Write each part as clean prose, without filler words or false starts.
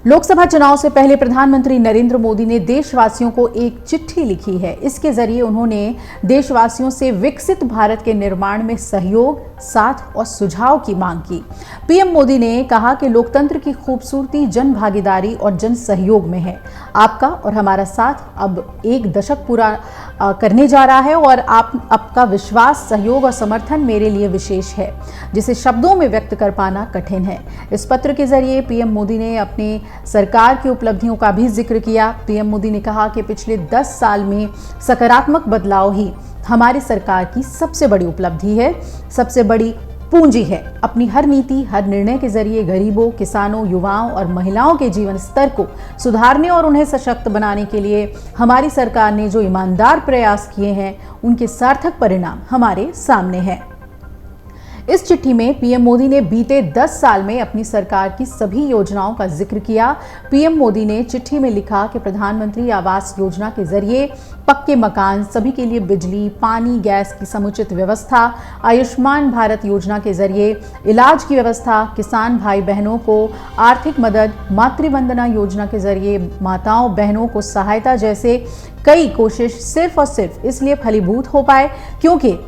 लोकसभा चुनाव से पहले प्रधानमंत्री नरेंद्र मोदी ने देशवासियों को एक चिट्ठी लिखी है। इसके जरिए उन्होंने देशवासियों से विकसित भारत के निर्माण में सहयोग, साथ और सुझाव की मांग की। पीएम मोदी ने कहा कि लोकतंत्र की खूबसूरती जन भागीदारी और जन सहयोग में है। आपका और हमारा साथ अब एक दशक पूरा करने जा रहा है और आपका विश्वास, सहयोग और समर्थन मेरे लिए विशेष है, जिसे शब्दों में व्यक्त कर पाना कठिन है। इस पत्र के जरिए पीएम मोदी ने अपनी सरकार की उपलब्धियों का भी जिक्र किया। पीएम मोदी ने कहा कि पिछले 10 साल में सकारात्मक बदलाव ही हमारी सरकार की सबसे बड़ी उपलब्धि है, सबसे बड़ी पूंजी है। अपनी हर नीति, हर निर्णय के जरिए गरीबों, किसानों, युवाओं और महिलाओं के जीवन स्तर को सुधारने और उन्हें सशक्त बनाने के लिए हमारी सरकार ने जो ईमानदार प्रयास किए हैं, उनके सार्थक परिणाम हमारे सामने हैं। इस चिट्ठी में पीएम मोदी ने बीते 10 साल में अपनी सरकार की सभी योजनाओं का जिक्र किया। पीएम मोदी ने चिट्ठी में लिखा कि प्रधानमंत्री आवास योजना के जरिए पक्के मकान, सभी के लिए बिजली, पानी, गैस की समुचित व्यवस्था, आयुष्मान भारत योजना के जरिए इलाज की व्यवस्था, किसान भाई बहनों को आर्थिक मदद, मातृवंदना योजना के जरिए माताओं बहनों को सहायता जैसे कई कोशिश सिर्फ और सिर्फ इसलिए फलीभूत हो पाए क्योंकि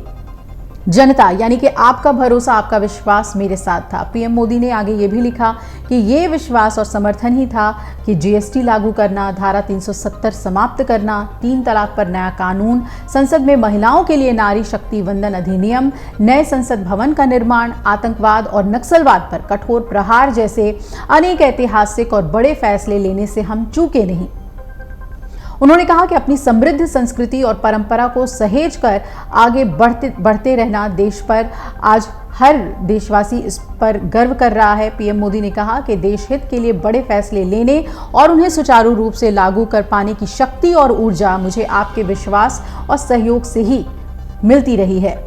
जनता यानी कि आपका भरोसा, आपका विश्वास मेरे साथ था। पीएम मोदी ने आगे ये भी लिखा कि ये विश्वास और समर्थन ही था कि जीएसटी लागू करना, धारा 370 समाप्त करना, 3 तलाक पर नया कानून, संसद में महिलाओं के लिए नारी शक्ति वंदन अधिनियम, नए संसद भवन का निर्माण, आतंकवाद और नक्सलवाद पर कठोर प्रहार जैसे अनेक ऐतिहासिक और बड़े फैसले लेने से हम चूके नहीं। उन्होंने कहा कि अपनी समृद्ध संस्कृति और परंपरा को सहेज कर आगे बढ़ते रहना देश पर आज हर देशवासी इस पर गर्व कर रहा है। पीएम मोदी ने कहा कि देश हित के लिए बड़े फैसले लेने और उन्हें सुचारू रूप से लागू कर पाने की शक्ति और ऊर्जा मुझे आपके विश्वास और सहयोग से ही मिलती रही है।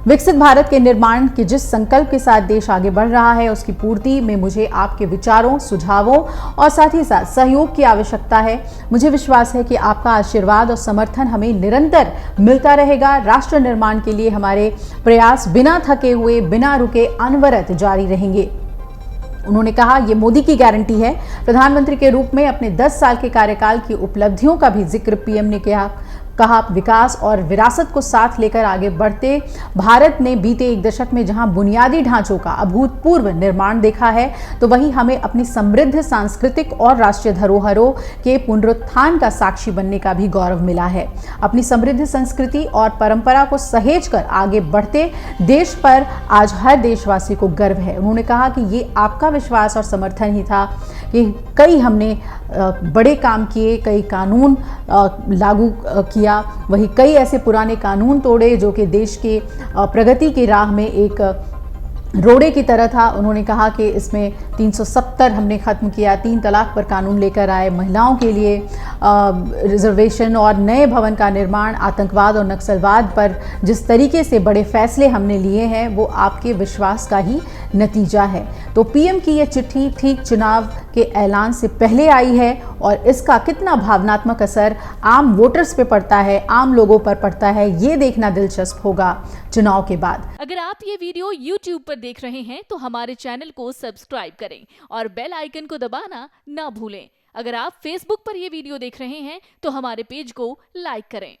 विकसित भारत के निर्माण के जिस संकल्प के साथ देश आगे बढ़ रहा है, उसकी पूर्ति में मुझे आपके विचारों, सुझावों और साथ ही साथ सहयोग की आवश्यकता है। मुझे विश्वास है कि आपका आशीर्वाद और समर्थन हमें निरंतर मिलता रहेगा। राष्ट्र निर्माण के लिए हमारे प्रयास बिना थके हुए, बिना रुके अनवरत जारी रहेंगे। उन्होंने कहा, ये मोदी की गारंटी है। प्रधानमंत्री के रूप में अपने 10 साल के कार्यकाल की उपलब्धियों का भी जिक्र पीएम ने कहा विकास और विरासत को साथ लेकर आगे बढ़ते भारत ने बीते एक दशक में जहां बुनियादी ढांचों का अभूतपूर्व निर्माण देखा है, तो वहीं हमें अपनी समृद्ध सांस्कृतिक और राष्ट्रीय धरोहरों के पुनरुत्थान का साक्षी बनने का भी गौरव मिला है। अपनी समृद्ध संस्कृति और परंपरा को सहेज कर आगे बढ़ते देश पर आज हर देशवासी को गर्व है। उन्होंने कहा कि ये आपका विश्वास और समर्थन ही था कि कई हमने बड़े काम किए, कई कानून लागू किया, वही कई ऐसे पुराने कानून तोड़े जो कि देश के प्रगति की राह में एक रोड़े की तरह था। उन्होंने कहा कि इसमें 370 हमने खत्म किया, 3 तलाक पर कानून लेकर आए, महिलाओं के लिए रिजर्वेशन और नए भवन का निर्माण, आतंकवाद और नक्सलवाद पर जिस तरीके से बड़े फैसले हमने लिए हैं, वो आपके विश्वास का ही नतीजा है। तो पीएम की ये चिट्ठी ठीक चुनाव के ऐलान से पहले आई है और इसका कितना भावनात्मक असर आम वोटर्स पे पड़ता है, आम लोगों पर पड़ता है, ये देखना दिलचस्प होगा चुनाव के बाद। अगर आप ये वीडियो YouTube पर देख रहे हैं तो हमारे चैनल को सब्सक्राइब करें और बेल आइकन को दबाना ना भूलें। अगर आप Facebook पर ये वीडियो देख रहे हैं तो हमारे पेज को लाइक करें।